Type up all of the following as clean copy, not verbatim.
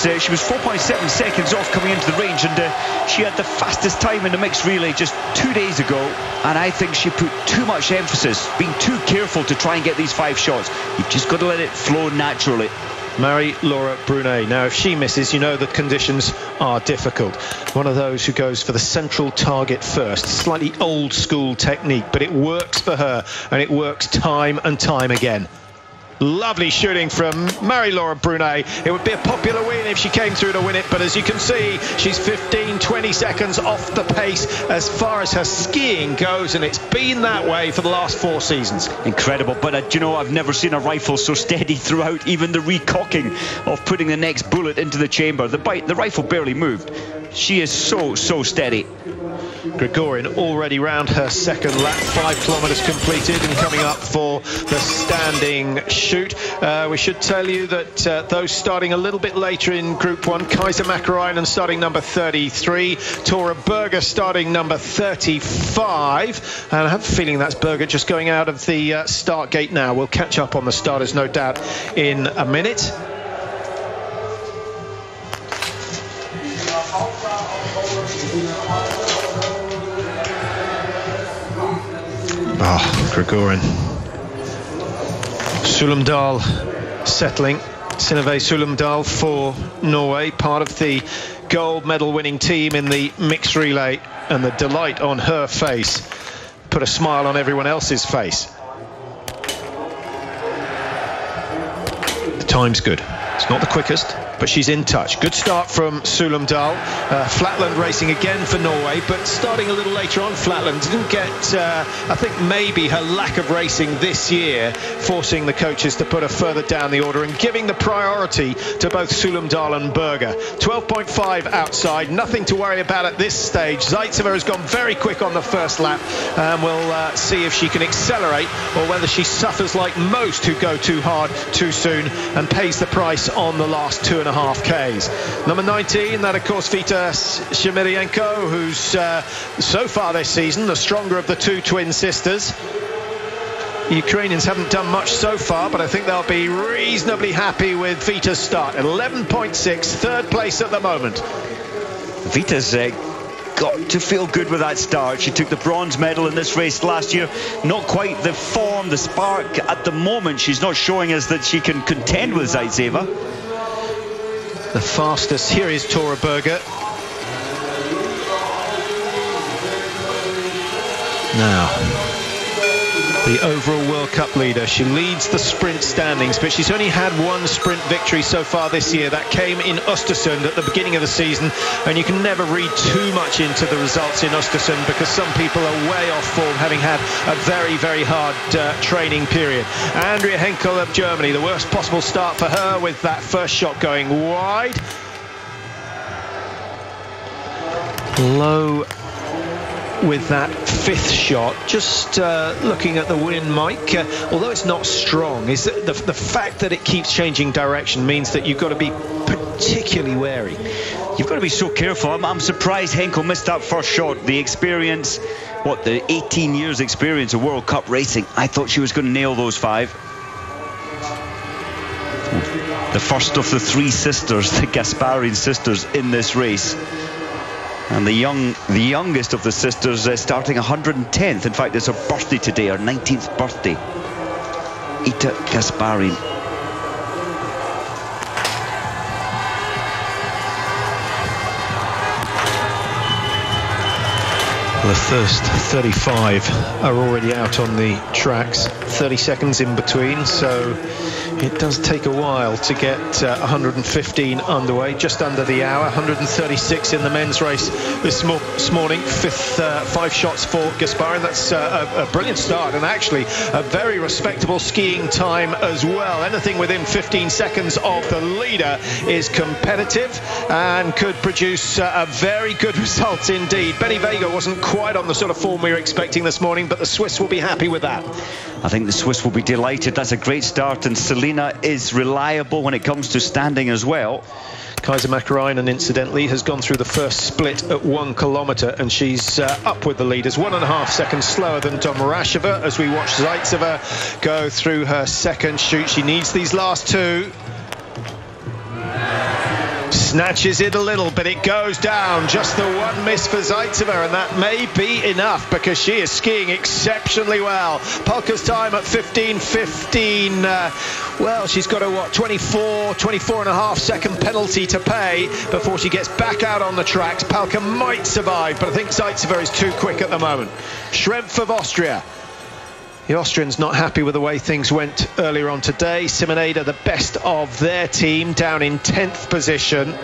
She was 4.7 seconds off coming into the range, and she had the fastest time in the mixed relay just 2 days ago, and I think she put too much emphasis, being too careful to try and get these 5 shots. You've just got to let it flow naturally. Marie-Laure Brunet. Now, if she misses, you know the conditions are difficult. One of those who goes for the central target first. Slightly old school technique, but it works for her, and it works time and time again. Lovely shooting from Marie-Laure Brunet. It would be a popular win if she came through to win it, but as you can see, she's 15-20 seconds off the pace as far as her skiing goes, and it's been that way for the last 4 seasons. Incredible, but you know, I've never seen a rifle so steady throughout, even the recocking of putting the next bullet into the chamber. The rifle barely moved. She is so steady. Gregorian already round her second lap, 5 kilometres completed and coming up for the standing shoot. We should tell you that those starting a little bit later in Group 1, Kaiser Makarainen starting number 33, Tora Berger starting number 35, and I have a feeling that's Berger just going out of the start gate now. We'll catch up on the starters, no doubt, in a minute. Gregorian. Sulumdal settling. Synnøve Sulumdal for Norway, part of the gold medal winning team in the mixed relay, and the delight on her face put a smile on everyone else's face. The time's good. It's not the quickest, but she's in touch. Good start from Sulumdal. Flatland racing again for Norway, but starting a little later on. Flatland didn't get, I think maybe her lack of racing this year, forcing the coaches to put her further down the order and giving the priority to both Sulumdal and Berger. 12.5 outside, nothing to worry about at this stage. Zaitseva has gone very quick on the first lap, and we'll see if she can accelerate or whether she suffers like most who go too hard too soon and pays the price on the last 2.5 Ks. Number 19, that of course Vita Shemirienko, who's so far this season the stronger of the 2 twin sisters. The Ukrainians haven't done much so far, but I think they'll be reasonably happy with Vita's start. 11.6, third place at the moment. Vita's got to feel good with that start. She took the bronze medal in this race last year. Not quite the form, the spark at the moment. She's not showing us that she can contend with Zaitseva. The fastest here is Tora Berger. Now, the overall World Cup leader. She leads the sprint standings, but she's only had 1 sprint victory so far this year. That came in Östersund at the beginning of the season, and you can never read too much into the results in Östersund because some people are way off form, having had a very hard training period. Andrea Henkel of Germany, the worst possible start for her with that first shot going wide. Low with that 5th shot. Just looking at the wind, Mike, although it's not strong, is that the fact that it keeps changing direction means that you've got to be particularly wary. You've got to be so careful. I'm surprised Henkel missed that first shot. The experience, the 18 years experience of World Cup racing, I thought she was going to nail those 5. The first of the 3 sisters, the Gasparin sisters, in this race. And the youngest of the sisters starting 110th. In fact, it's her birthday today, her 19th birthday. Ita Gasparin. The first 35 are already out on the tracks, 30 seconds in between, so it does take a while to get 115 underway, just under the hour. 136 in the men's race this morning. 5 shots for Gasparin. That's a brilliant start, and actually a very respectable skiing time as well. Anything within 15 seconds of the leader is competitive and could produce a very good result indeed. Benny Vega wasn't quite on the sort of form we were expecting this morning, but the Swiss will be happy with that. I think the Swiss will be delighted. That's a great start, and Selina is reliable when it comes to standing as well. Kaiser Makarainen, incidentally, has gone through the first split at 1 kilometre, and she's up with the leaders, 1.5 seconds slower than Domrasheva as we watch Zaitseva go through her second shoot. She needs these last 2. Snatches it a little, but it goes down. Just the one miss for Zaitseva, and that may be enough because she is skiing exceptionally well. Palka's time at 15:15. Well, she's got a, 24 and a half second penalty to pay before she gets back out on the tracks. Palka might survive, but I think Zaitseva is too quick at the moment. Schrempf of Austria. The Austrians not happy with the way things went earlier on today. Simoneda, the best of their team, down in 10th position.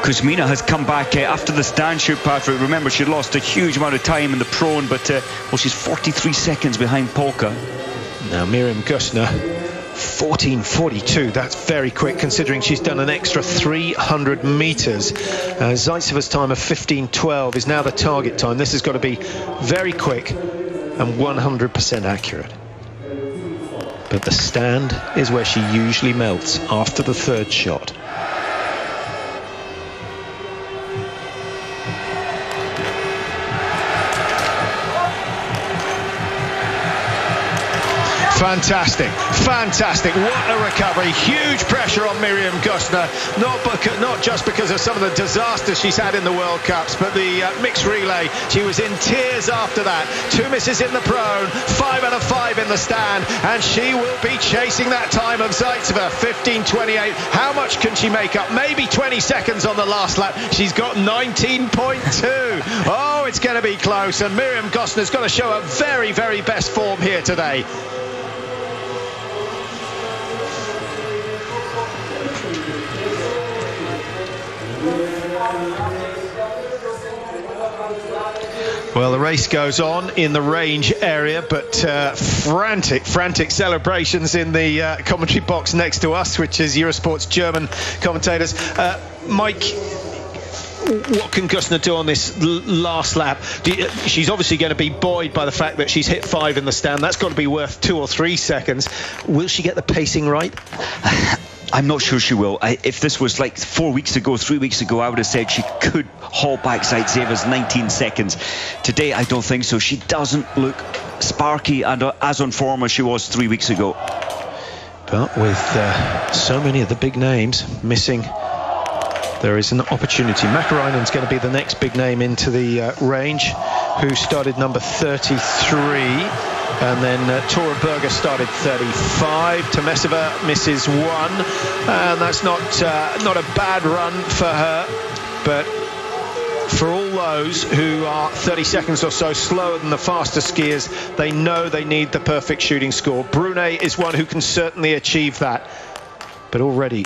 Kuzmina has come back after the stand shoot, Patrick. Remember, she lost a huge amount of time in the prone, but well, she's 43 seconds behind Polka. Now Miriam Gusner, 14:42. That's very quick considering she's done an extra 300 meters. Zaitseva's time of 15:12 is now the target time. This has got to be very quick and 100% accurate. But the stand is where she usually melts after the third shot. Fantastic, fantastic, what a recovery. Huge pressure on Miriam Gusner, not just because of some of the disasters she's had in the World Cups, but the mixed relay. She was in tears after that. 2 misses in the prone, 5 out of 5 in the stand, and she will be chasing that time of Zaitseva, 15:28. How much can she make up? Maybe 20 seconds on the last lap. She's got 19.2. Oh, it's going to be close, and Miriam Gusner's got to show her very, very best form here today. Well, the race goes on in the range area, but frantic celebrations in the commentary box next to us, which is Eurosport's German commentators. Mike, what can Gusner do on this last lap? She's obviously going to be buoyed by the fact that she's hit 5 in the stand. That's got to be worth 2 or 3 seconds. Will she get the pacing right? I'm not sure she will. If this was like 4 weeks ago, 3 weeks ago, I would have said she could haul back Zaitseva's 19 seconds. Today, I don't think so. She doesn't look sparky and as on form as she was 3 weeks ago. But with so many of the big names missing, there is an opportunity. Mäkäräinen's going to be the next big name into the range, who started number 33. And then Tora Berger started 35. Tomeseva misses 1, and that's not a bad run for her. But for all those who are 30 seconds or so slower than the faster skiers, they know they need the perfect shooting score. Brunet is one who can certainly achieve that. But already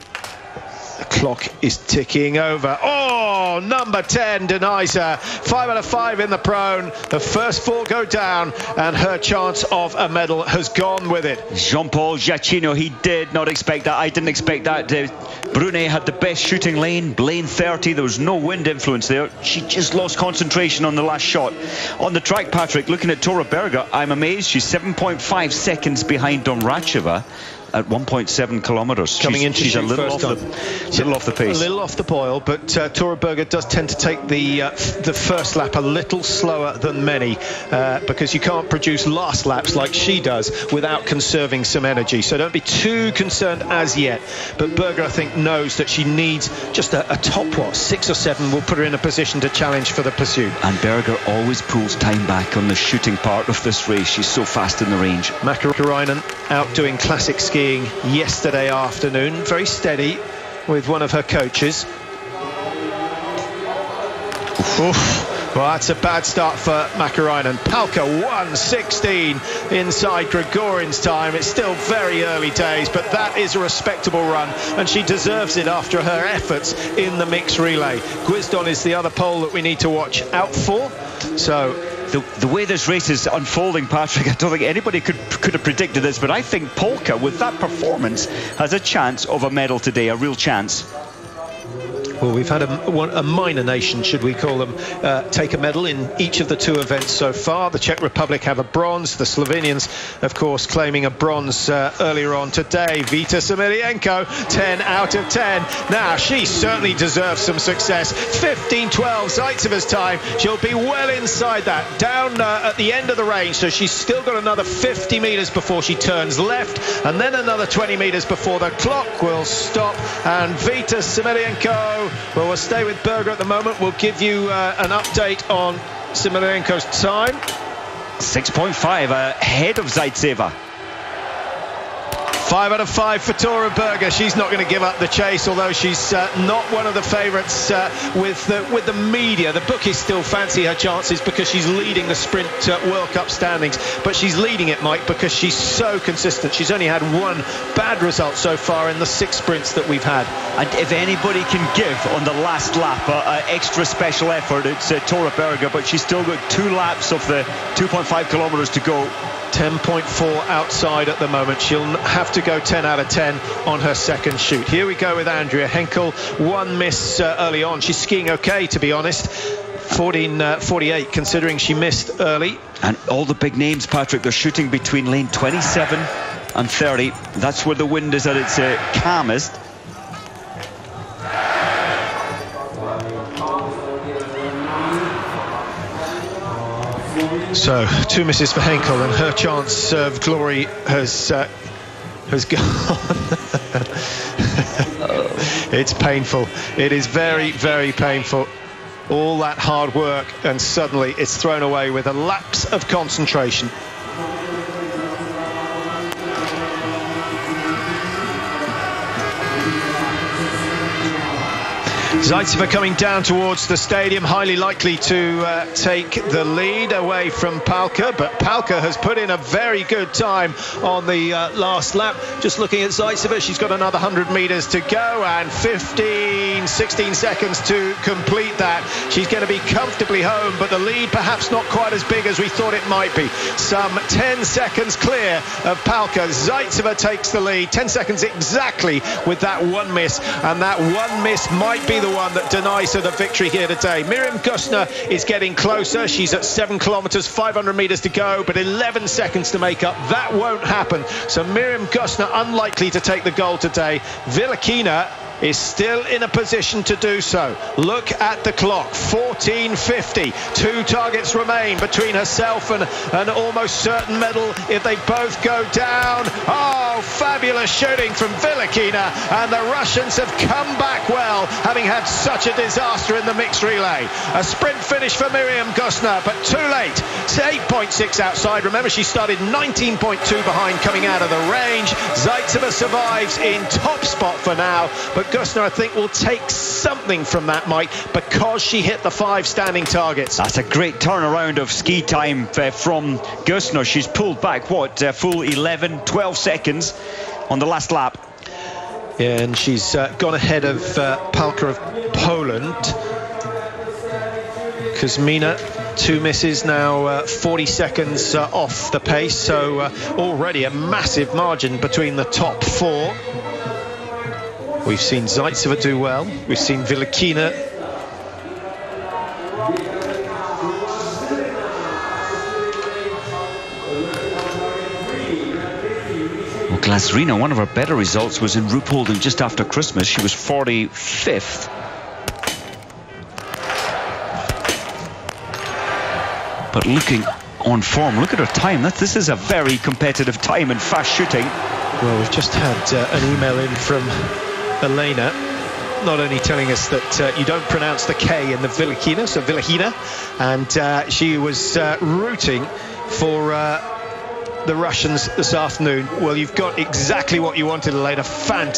the clock is ticking over. Oh, number 10 denies her. 5 out of 5 in the prone. The first 4 go down, and her chance of a medal has gone with it. Jean-Paul Giacchino, he did not expect that. I didn't expect that. Brunet had the best shooting lane 30. There was no wind influence there. She just lost concentration on the last shot. On the track, Patrick, looking at Tora Berger, I'm amazed. She's 7.5 seconds behind Domracheva at 1.7 kilometres. Coming in, she's a little off the pace. A little off the boil, but Tora Berger does tend to take the first lap a little slower than many because you can't produce last laps like she does without conserving some energy. So don't be too concerned as yet. But Berger, I think, knows that she needs just a top, 6 or 7 will put her in a position to challenge for the pursuit. And Berger always pulls time back on the shooting part of this race. She's so fast in the range. Mäkäräinen out doing classic skiing yesterday afternoon, very steady with one of her coaches. Oof. Well, that's a bad start for Mäkäräinen. Palka 1:16 inside Gregorin's time. It's still very early days, but that is a respectable run, and she deserves it after her efforts in the mixed relay. Guisdon is the other pole that we need to watch out for. So the way this race is unfolding, Patrick, I don't think anybody could have predicted this, but I think Polka, with that performance, has a chance of a medal today, a real chance. Well, we've had a minor nation, should we call them, take a medal in each of the two events so far. The Czech Republic have a bronze. The Slovenians, of course, claiming a bronze earlier on today. Vita Semilienko, 10 out of 10. Now, she certainly deserves some success. 15:12, Zaitseva's time. She'll be well inside that, down at the end of the range. So she's still got another 50 metres before she turns left, and then another 20 metres before the clock will stop. And Vita Semilienko, well, we'll stay with Berger at the moment. We'll give you an update on Semilienko's time. 6.5 ahead of Zaitseva. 5 out of 5 for Tora Berger. She's not going to give up the chase, although she's not one of the favourites with the media. The bookies still fancy her chances because she's leading the sprint World Cup standings. But she's leading it, Mike, because she's so consistent. She's only had one bad result so far in the 6 sprints that we've had. And if anybody can give on the last lap an extra special effort, it's Tora Berger, but she's still got 2 laps of the 2.5 kilometres to go. 10.4 outside at the moment. She'll have to go 10 out of 10 on her second shoot. Here we go with Andrea Henkel. 1 miss early on. She's skiing okay, to be honest. 14:48, considering she missed early. And all the big names, Patrick, they're shooting between lane 27 and 30. That's where the wind is at its calmest. So 2 misses for Henkel, and her chance of glory has gone. It's painful. It is very, very painful. All that hard work, and suddenly it's thrown away with a lapse of concentration. Zaitseva coming down towards the stadium, highly likely to take the lead away from Palka, but Palka has put in a very good time on the last lap. Just looking at Zaitseva, she's got another 100 metres to go and 16 seconds to complete that. She's going to be comfortably home, but the lead perhaps not quite as big as we thought it might be. Some 10 seconds clear of Palka. Zaitseva takes the lead, 10 seconds exactly with that 1 miss, and that 1 miss might be the one that denies her the victory here today. Miriam Gustner is getting closer. She's at 7 kilometres, 500 metres to go, but 11 seconds to make up. That won't happen. So Miriam Gustner unlikely to take the gold today. Vilakina is still in a position to do so. Look at the clock, 14:50. 2 targets remain between herself and an almost certain medal if they both go down. Oh, fabulous shooting from Vilakina, and the Russians have come back well, having had such a disaster in the mixed relay. A sprint finish for Miriam Gustner, but too late. It's 8.6 outside. Remember, she started 19.2 behind coming out of the range. Zaitseva survives in top spot for now, but Gustner, I think, will take something from that, Mike, because she hit the 5 standing targets. That's a great turnaround of ski time from Gustner. She's pulled back, full 11, 12 seconds on the last lap. Yeah, and she's gone ahead of Palka of Poland. Kuzmina, 2 misses now, 40 seconds off the pace, so already a massive margin between the top 4. We've seen Zaitseva do well. We've seen Vilakina. Well, Glasrina, one of her better results was in Ruhpolding just after Christmas. She was 45th. But looking on form, look at her time. This is a very competitive time in fast shooting. Well, we've just had an email in from Elena, not only telling us that you don't pronounce the K in the Vilakina, so Vilahina, and she was rooting for the Russians this afternoon. Well, you've got exactly what you wanted, Elena. Fantastic.